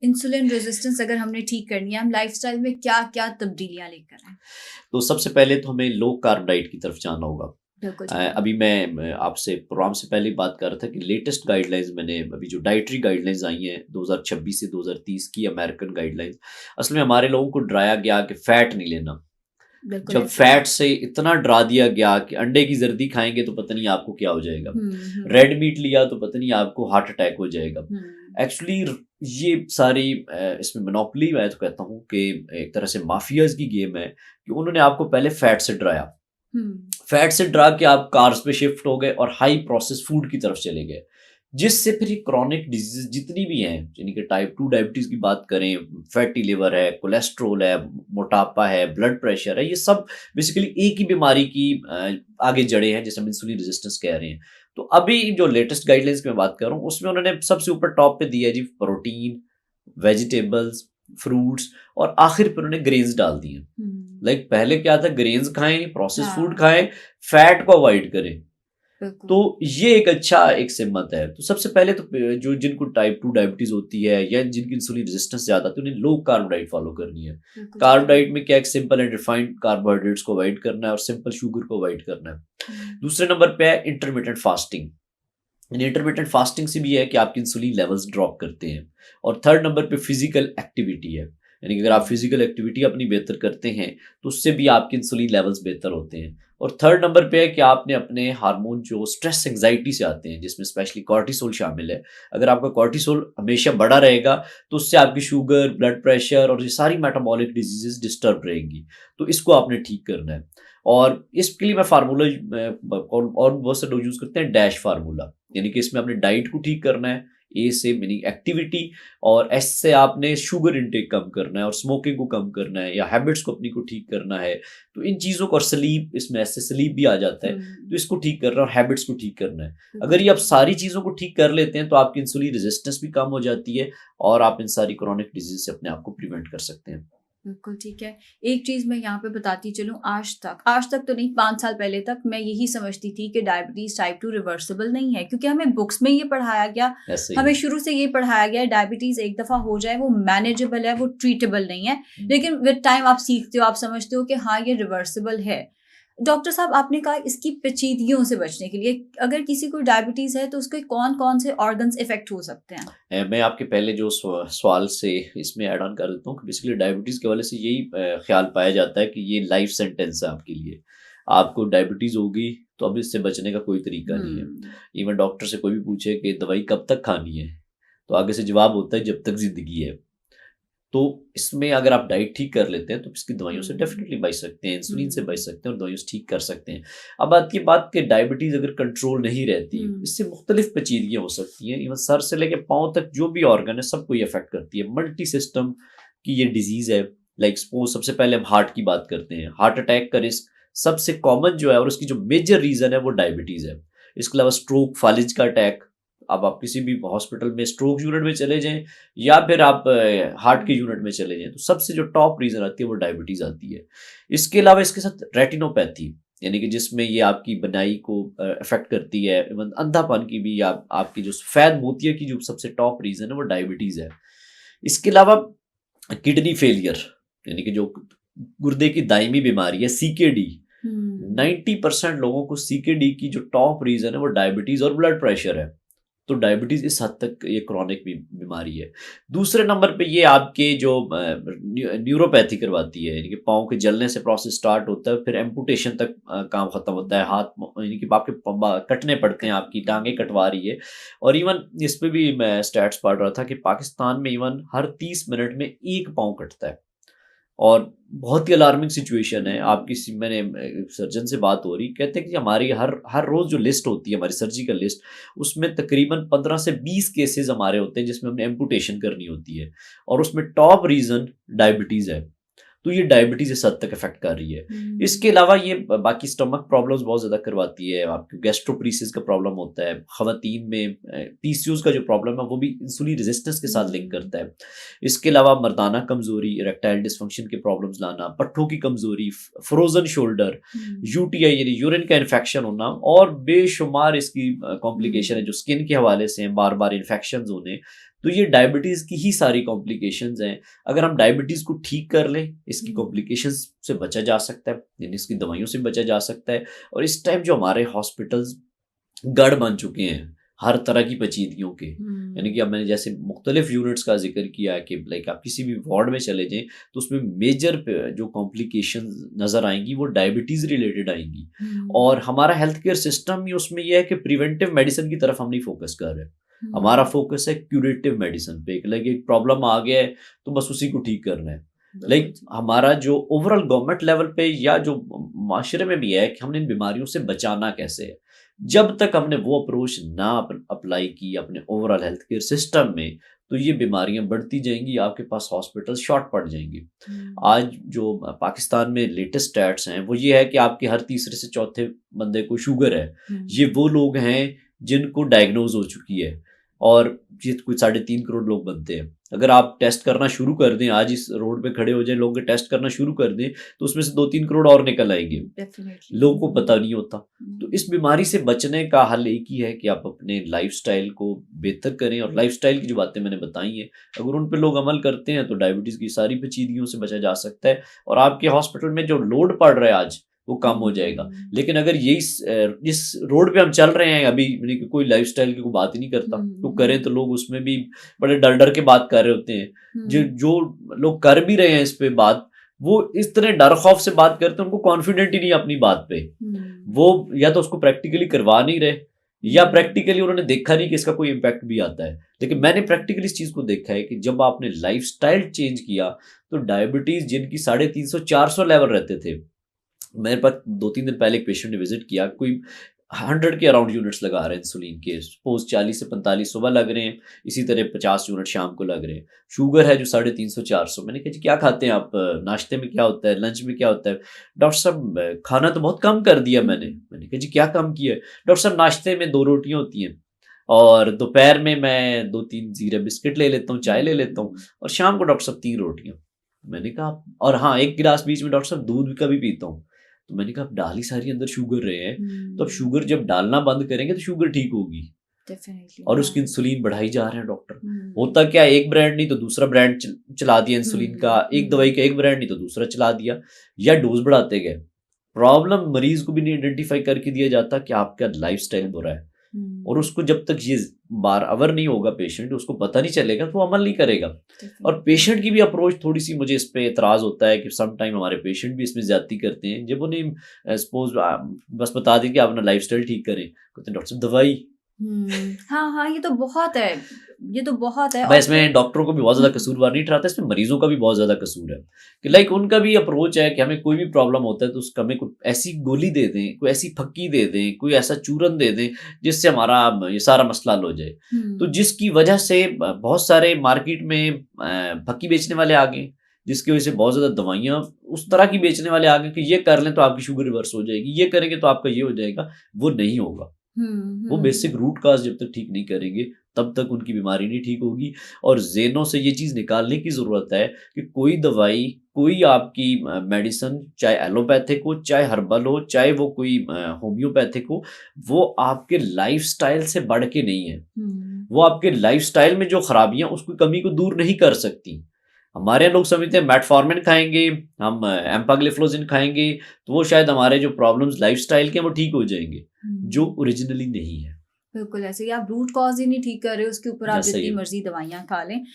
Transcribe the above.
Insulin resistance अगर हमने ठीक करनी है, हम लाइफस्टाइल में क्या क्या तब्दीलियां लेकर आए? तो सबसे पहले तो हमें लो कार्ब डाइट की तरफ जाना होगा। बिल्कुल ठीक है। अभी मैं आपसे प्रोग्राम से पहले ही बात कर रहा था कि लेटेस्ट गाइडलाइंस मैंने अभी जो डाइटरी गाइडलाइंस आई हैं 2026 से 2030 की अमेरिकन गाइडलाइंस, असल में हमारे लोगों को डराया गया कि फैट नहीं लेना। बिल्कुल जब ऐसे ही है। फैट से इतना डरा दिया गया कि अंडे की जर्दी खाएंगे तो पता नहीं आपको क्या हो जाएगा, हम्म। रेड मीट लिया तो पता नहीं आपको हार्ट अटैक हो जाएगा। हम्म। एक्चुअली ये सारी इसमें मोनोपोली मैं तो कहता हूँ कि एक तरह से माफियाज की गेम है कि उन्होंने आपको पहले फैट से डराया। हम्म। फैट से डरा के आप कार्ब्स पे शिफ्ट हो गए और हाई प्रोसेस फूड की तरफ चले गए, जिससे फिर ये क्रॉनिक डिजीज जितनी भी हैं, यानी कि टाइप 2 डायबिटीज़ की बात करें, फैटी लिवर है, कोलेस्ट्रॉल है, मोटापा है, ब्लड प्रेशर है, ये सब बेसिकली एक ही बीमारी की आगे जड़ें हैं जिसे हम इंसुलिन रेजिस्टेंस कह रहे हैं। तो अभी जो लेटेस्ट गाइडलाइंस की मैं बात कर रहा हूँ उसमें उन्होंने सबसे ऊपर टॉप पे दिया है जी प्रोटीन, वेजिटेबल्स, फ्रूट्स और आखिर पर उन्होंने ग्रेन्स डाल दिए। लाइक पहले क्या था, ग्रेन्स खाएं, प्रोसेस फूड हाँ। खाएं, फैट को अवॉइड करें। बिल्कुल। तो ये एक अच्छा एक सिमत है। तो सबसे पहले तो जो जिनको टाइप 2 डायबिटीज होती है या जिनकी इंसुलिन रेजिस्टेंस ज़्यादा है, तो उन्हें लो कार्ब डाइट फॉलो करनी है। बिल्कुल ठीक कार्ब है। डाइट में क्या, एक सिंपल एंड रिफाइंड कार्बोहाइड्रेट्स को अवॉइड करना है और सिंपल शुगर को अवॉइड करना है। दूसरे नंबर पे है इंटरमिटेंट फास्टिंग। इंटरमिटेंट फास्टिंग से भी है कि आपकी इंसुलिन लेवल्स ड्रॉप करते हैं। और थर्ड नंबर पे फिजिकल एक्टिविटी है, यानी कि अगर आप फिजिकल एक्टिविटी अपनी बेहतर करते हैं तो उससे भी आपके इंसुलिन लेवल्स बेहतर होते हैं। और थर्ड नंबर पे है कि आपने अपने हार्मोन जो स्ट्रेस एंजाइटी से आते हैं, जिसमें स्पेशली कॉर्टिसोल शामिल है, अगर आपका कॉर्टिसोल हमेशा बढ़ा रहेगा तो उससे आपकी शुगर, ब्लड प्रेशर और ये सारी मेटाबॉलिक डिजीजेस डिस्टर्ब रहेंगी। तो इसको आपने ठीक करना है। और इसके लिए मैं फार्मूला और बहुत से लोग यूज़ करते हैं डैश फार्मूला, यानी कि इसमें आपने डाइट को ठीक करना है, ए से मीनिंग एक्टिविटी, और एस से आपने शुगर इनटेक कम करना है और स्मोकिंग को कम करना है या हैबिट्स को अपनी को ठीक करना है। तो इन चीज़ों को, और स्लीप, इसमें ऐसे स्लीप भी आ जाता है, तो इसको ठीक करना है और हैबिट्स को ठीक करना है। बिल्कुल अगर ये ठीक आप है। सारी चीज़ों को ठीक कर लेते हैं तो आपकी इंसुलिन रेजिस्टेंस भी कम हो जाती है और आप इन सारी क्रॉनिक डिजीज से अपने आप को प्रिवेंट कर सकते हैं। बिल्कुल ठीक है। एक चीज़ मैं यहाँ पे बताती चलूँ, आज तक तो नहीं, 5 साल पहले तक मैं यही समझती थी कि डायबिटीज़ टाइप 2 रिवर्सिबल नहीं है, क्योंकि हमें बुक्स में ये पढ़ाया गया, ऐसे ही हमें है। शुरू से ये पढ़ाया गया है डायबिटीज़ एक दफ़ा हो जाए वो मैनेजेबल है, वो ट्रीटेबल नहीं है। लेकिन विद टाइम आप सीखते हो, आप समझते हो कि हाँ, ये रिवर्सिबल है। डॉक्टर साहब, आपने कहा इसकी पेचीदगियों से बचने के लिए अगर किसी को डायबिटीज़ है तो उसके कौन-कौन से ऑर्गन्स इफ़ेक्ट हो सकते हैं? मैं आपके पहले जो सवाल से इसमें ऐड ऑन कर देता हूँ कि बेसिकली डायबिटीज़ के हवाले से यही ख्याल पाया जाता है कि ये लाइफ सेंटेंस है आपके लिए। आपको डायबिटीज़ होगी तो अब इससे बचने का कोई तरीका नहीं है। हुँ। इवन डॉक्टर से कोई भी पूछे कि दवाई कब तक खानी है, तो आगे से जवाब होता है जब तक ज़िंदगी है। तो इसमें अगर आप डाइट ठीक कर लेते हैं तो इसकी दवाइयों से हुँ। डेफ़िनेटली बच सकते हैं, इंसुलिन से बच हुँ। सकते हैं और दवाइयों से ठीक कर सकते हैं। अब आती है बात कि डायबिटीज़ अगर कंट्रोल नहीं रहती, हुँ। इससे मुख्तलिफ पेचीदगियाँ हो सकती हैं। इवन सर से लेके पाँव तक जो भी ऑर्गन है सबको ये अफ़ेक्ट करती है। मल्टी सिस्टम की ये डिज़ीज़ है। लाइक सपोज़ सबसे पहले हम हार्ट की बात करते हैं। हार्ट अटैक का रिस्क सबसे कॉमन जो है और उसकी जो मेजर रीज़न है वो डायबिटीज़ है। इसके अलावा स्ट्रोक, फालिज का अटैक, अब आप किसी भी हॉस्पिटल में स्ट्रोक यूनिट में चले जाएँ या फिर आप हार्ट के यूनिट में चले जाएँ, तो सबसे जो टॉप रीज़न आती है वो डायबिटीज़ आती है। इसके अलावा इसके साथ रेटिनोपैथी, यानी कि जिसमें ये आपकी बनाई को अफ़ेक्ट करती है, इवन अंधापन की भी, या आपकी जो सफ़ेद मोतिया की जो सबसे टॉप रीज़न है वो डायबिटीज़ है। इसके अलावा किडनी फेलियर, यानी कि जो गुर्दे की दायमी बीमारी है सीकेडी, हुँ। 90% लोगों को सीकेडी की जो टॉप रीज़न है वो डायबिटीज़ और ब्लड प्रेशर है। तो डायबिटीज़ इस हद तक ये क्रॉनिक बीमारी है। दूसरे नंबर पे ये आपके जो न्यूरोपैथी करवाती है, यानी कि पाँव के जलने से प्रोसेस स्टार्ट होता है, फिर एम्पुटेशन तक काम खत्म होता है। हाथ यानी कि आपके कटने पड़ते हैं, आपकी टाँगें कटवा रही है। और इवन इस पे भी मैं स्टैट्स पढ़ रहा था कि पाकिस्तान में इवन हर 30 मिनट में 1 पाँव कटता है। और बहुत ही अलार्मिंग सिचुएशन है। आप किसी मैंने सर्जन से बात हो रही, कहते हैं कि हमारी हर हर रोज़ जो लिस्ट होती है, हमारी सर्जिकल लिस्ट, उसमें तकरीबन 15 से 20 केसेज़ हमारे होते हैं जिसमें हमने एम्पुटेशन करनी होती है और उसमें टॉप रीज़न डायबिटीज़ है। तो ये डायबिटीज़ इस हद तक इफ़ेक्ट कर रही है। हुँ। इसके अलावा ये बाकी स्टमक प्रॉब्लम्स बहुत ज़्यादा करवाती है, आपको गैस्ट्रोपरीसिस का प्रॉब्लम होता है। ख़वातीन में पीसीओएस का जो प्रॉब्लम है वो भी इंसुलिन रेजिस्टेंस के साथ लिंक हुँ। करता है। इसके अलावा मर्दाना कमज़ोरी, इरेक्टाइल डिस्फंक्शन के प्रॉब्लम्स लाना, पट्ठों की कमज़ोरी, फ्रोज़न शोल्डर, हुँ। यूटीआई यानी यूरिन का इन्फेक्शन होना, और बेशुमार इसकी कॉम्प्लिकेशन है हुँ। जो स्किन के हवाले से हैं, बार-बार इन्फेक्शंस होने। तो ये डायबिटीज़ की ही सारी कॉम्प्लिकेशंस हैं। अगर हम डायबिटीज़ को ठीक कर लें, इसकी कॉम्प्लिकेशंस से बचा जा सकता है, यानी इसकी दवाइयों से बचा जा सकता है। और इस टाइम जो हमारे हॉस्पिटल्स गढ़ बन चुके हैं हर तरह की पेचीदगियों के, यानी कि अब मैंने जैसे मुख्तलिफ यूनिट्स का जिक्र किया है कि लाइक आप किसी भी वार्ड में चले जाएं तो उसमें मेजर जो कॉम्प्लिकेशन नज़र आएंगी वो डायबिटीज़ रिलेटेड आएंगी। और हमारा हेल्थ केयर सिस्टम ही उसमें यह है कि प्रिवेंटिव मेडिसिन की तरफ हम नहीं फोकस कर रहे। हमारा फोकस है क्यूरेटिव मेडिसिन पे। लाइक एक प्रॉब्लम आ गया है तो बस उसी को ठीक करना है। लाइक हमारा जो ओवरऑल गवर्नमेंट लेवल पे या जो माशरे में भी है कि हमने इन बीमारियों से बचाना कैसे है, जब तक हमने वो अप्रोच ना अप्लाई की अपने ओवरऑल हेल्थ केयर सिस्टम में तो ये बीमारियां बढ़ती जाएंगी, आपके पास हॉस्पिटल शॉर्ट पड़ जाएंगे। आज जो पाकिस्तान में लेटेस्ट स्टैट्स हैं वो ये है कि आपके हर तीसरे से चौथे बंदे को शुगर है। ये वो लोग हैं जिनको डायग्नोज हो चुकी है और ये कुछ 3.5 करोड़ लोग बनते हैं। अगर आप टेस्ट करना शुरू कर दें, आज इस रोड पे खड़े हो जाए लोग टेस्ट करना शुरू कर दें तो उसमें से 2-3 करोड़ और निकल आएंगे। लोगों को पता नहीं होता। तो इस बीमारी से बचने का हल एक ही है कि आप अपने लाइफस्टाइल को बेहतर करें। और लाइफस्टाइल की जो बातें मैंने बताई हैं अगर उन पे लोग अमल करते हैं तो डायबिटीज़ की सारी पेचीदगियों से बचा जा सकता है और आपके हॉस्पिटल में जो लोड पड़ रहा है आज वो कम हो जाएगा। लेकिन अगर यही इस रोड पे हम चल रहे हैं अभी, यानी कि कोई लाइफस्टाइल की कोई बात ही नहीं करता, तो करें तो लोग उसमें भी बड़े डर डर के बात कर रहे होते हैं। जो लोग कर भी रहे हैं इस पे बात, वो इस तरह डर खौफ से बात करते हैं, उनको कॉन्फिडेंट ही नहीं अपनी बात पे। वो या तो उसको प्रैक्टिकली करवा नहीं रहे या प्रैक्टिकली उन्होंने देखा नहीं कि इसका कोई इम्पैक्ट भी आता है। लेकिन मैंने प्रैक्टिकली इस चीज़ को देखा है कि जब आपने लाइफस्टाइल चेंज किया तो डायबिटीज़ जिनकी 350-400 लेवल रहते थे, मेरे पास 2-3 दिन पहले एक पेशेंट ने विजिट किया, कोई 100 के अराउंड यूनिट्स लगा रहे हैं इंसुलिन के। सपोज 40 से 45 सुबह लग रहे हैं, इसी तरह 50 यूनिट शाम को लग रहे हैं। शुगर है जो 350-400। मैंने कहा जी क्या खाते हैं आप, नाश्ते में क्या होता है, लंच में क्या होता है? डॉक्टर साहब खाना तो बहुत कम कर दिया मैंने कहा जी क्या कम किया है? डॉक्टर साहब नाश्ते में 2 रोटियाँ होती हैं और दोपहर में मैं 2-3 जीरा बिस्किट ले लेता हूँ, चाय ले लेता हूँ और शाम को डॉक्टर साहब 3 रोटियाँ। मैंने कहा और हाँ 1 गिलास बीच में डॉक्टर साहब दूध का भी पीता हूँ। तो मैंने कहा आप डाल ही सारी अंदर शुगर रहे हैं, तो अब शुगर जब डालना बंद करेंगे तो शुगर ठीक होगी। और उसकी इंसुलिन बढ़ाई जा रहे हैं डॉक्टर। होता क्या, एक ब्रांड नहीं तो दूसरा ब्रांड चला दिया इंसुलिन का, एक दवाई का एक ब्रांड नहीं तो दूसरा चला दिया, या डोज बढ़ाते गए। प्रॉब्लम मरीज को भी नहीं आइडेंटिफाई करके दिया जाता कि आपका लाइफस्टाइल बुरा है। और उसको जब तक ये बार अवर नहीं होगा पेशेंट, उसको पता नहीं चलेगा तो वो अमल नहीं करेगा। और पेशेंट की भी अप्रोच थोड़ी सी मुझे इस पे एतराज़ होता है कि सम टाइम हमारे पेशेंट भी इसमें ज्यादती करते हैं। जब उन्हें सपोज बस बता दें कि आप अपना लाइफस्टाइल ठीक करें, कहते हैं डॉक्टर साहब दवाई। हाँ ये तो बहुत है, ये तो बहुत है। मैं इसमें डॉक्टरों को भी बहुत ज़्यादा कसूरवार नहीं ठहराता, इसमें मरीजों का भी बहुत ज़्यादा कसूर है कि लाइक उनका भी अप्रोच है कि हमें कोई भी प्रॉब्लम होता है तो उसका हमें कोई ऐसी गोली दे दें, कोई ऐसी फक्की दे दें, कोई ऐसा चूरन दे दें जिससे हमारा ये सारा मसला हल हो जाए। तो जिसकी वजह से बहुत सारे मार्केट में फक्की बेचने वाले आ गए, जिसकी वजह से बहुत ज़्यादा दवाइयाँ उस तरह की बेचने वाले आ गए कि ये कर लें तो आपकी शुगर रिवर्स हो जाएगी, ये करेंगे तो आपका ये हो जाएगा। वो नहीं होगा। वो बेसिक रूट काज जब तक ठीक नहीं करेंगे तब तक उनकी बीमारी नहीं ठीक होगी। और ज़हनों से ये चीज़ निकालने की ज़रूरत है कि कोई दवाई, कोई आपकी मेडिसिन, चाहे एलोपैथिक हो, चाहे हर्बल हो, चाहे वो कोई होम्योपैथिक हो, वो आपके लाइफस्टाइल से बढ़ के नहीं है। वो आपके लाइफस्टाइल में जो खराबियां उसकी कमी को दूर नहीं कर सकती। हमारे लोग समझते हैं मेटफॉर्मिन खाएंगे, हम एम्पाग्लिफ्लोजिन खाएंगे तो वो शायद हमारे जो प्रॉब्लम्स लाइफस्टाइल के वो ठीक हो जाएंगे, जो ओरिजिनली नहीं है। बिल्कुल ऐसे ही, आप रूट कॉज ही नहीं ठीक कर रहे हो, उसके ऊपर आप ऐसा ही जितनी है। मर्जी दवाइयाँ खा लें